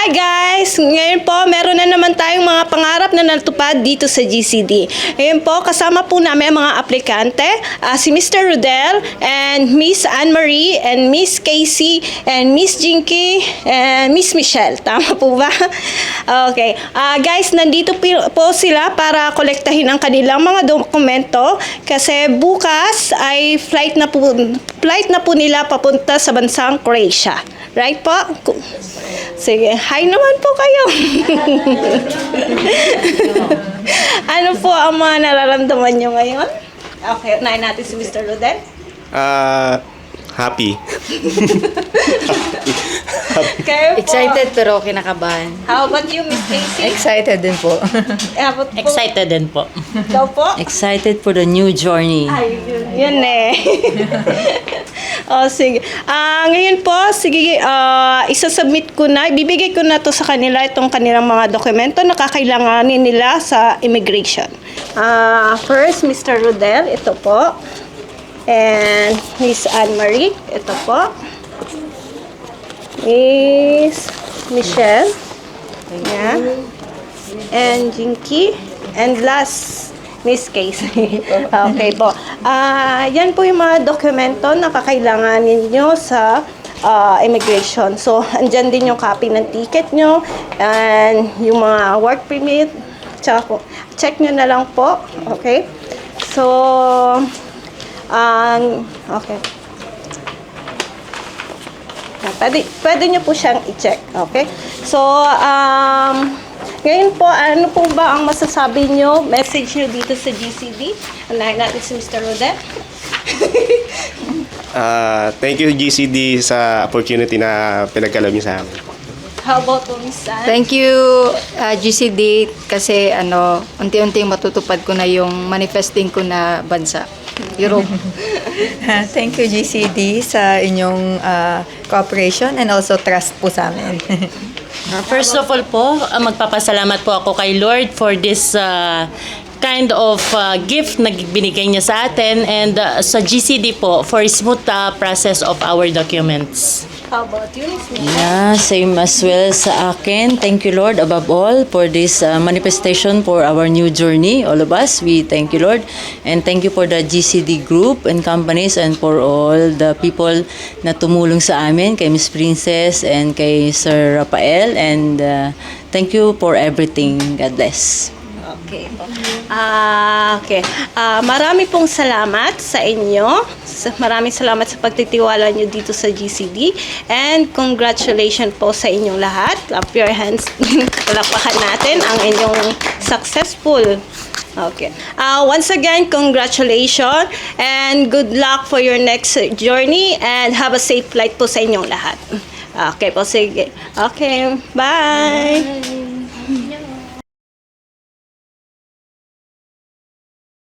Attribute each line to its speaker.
Speaker 1: Hi guys! Ngayon po, meron na naman tayong mga pangarap na natupad dito sa GCD. Ngayon po, kasama po namin ang mga aplikante, si Mr. Rodel, and Miss Anne-Marie, and Miss Casey, and Miss Jinky, and Miss Michelle. Tama po ba? Okay. Guys, nandito po sila para kolektahin ang kanilang mga dokumento kasi bukas ay flight na po nila papunta sa bansang Croatia. Right po? Sige, hi naman po kayo. Ano po ang mga nararamdaman nyo ngayon? Okay, unahin natin si Mr. Rodel.
Speaker 2: Happy.
Speaker 1: Kayo po.
Speaker 3: Excited pero kinakabahan.
Speaker 1: How about you, Miss Casey?
Speaker 3: Excited din po.
Speaker 1: How about po?
Speaker 4: Excited din po.
Speaker 1: Ikaw po?
Speaker 4: Excited for the new journey.
Speaker 1: Ay, yun eh. Sige. Ngayon po, sige, isasubmit ko na, ibibigay ko na to sa kanila, itong kanilang mga dokumento na kakailanganin nila sa immigration. First, Mr. Rodel, ito po. And Miss Anne-Marie, ito po. Miss Michelle. Ayan. And Jinky. And last, Miss Casey. Okay po. Yan po yung mga dokumento na kakailanganin nyo sa immigration. So, andyan din yung copy ng ticket nyo and yung mga work permit. Tsaka po, check nyo na lang po. Okay? So, okay. Pwede nyo po siyang i-check. Okay? So, ngayon po, ano po ba ang masasabi nyo, message nyo dito sa GCD? Unahin natin si Mr. Rodel.
Speaker 2: Thank you GCD sa opportunity na pinagkaloob niyo sa amin.
Speaker 1: How about po, Miss Anne?
Speaker 3: Thank you GCD kasi unti-unting matutupad ko na yung manifesting ko na bansa. Europe.
Speaker 5: Thank you GCD sa inyong cooperation and also trust po sa amin.
Speaker 4: First of all po, magpapasalamat po ako kay Lord for this kind of gift na binigay niya sa atin and sa GCD po for smooth process of our documents.
Speaker 1: How about you, Miss Michelle?
Speaker 4: Yeah, same as well sa akin. Thank you, Lord, above all, for this manifestation for our new journey. All of us, we thank you, Lord. And thank you for the GCD group and companies and for all the people na tumulong sa amin, kay Miss Princess and kay Sir Rafael. And thank you for everything. God bless.
Speaker 1: Okay. Okay. Marami pong salamat sa inyo. Maraming salamat sa pagtitiwala nyo dito sa GCD. And congratulations po sa inyong lahat. Clap your hands. Palakpakan natin ang inyong successful. Okay. Once again, congratulations and good luck for your next journey and have a safe flight po sa inyong lahat. Okay po, sige. Okay, bye!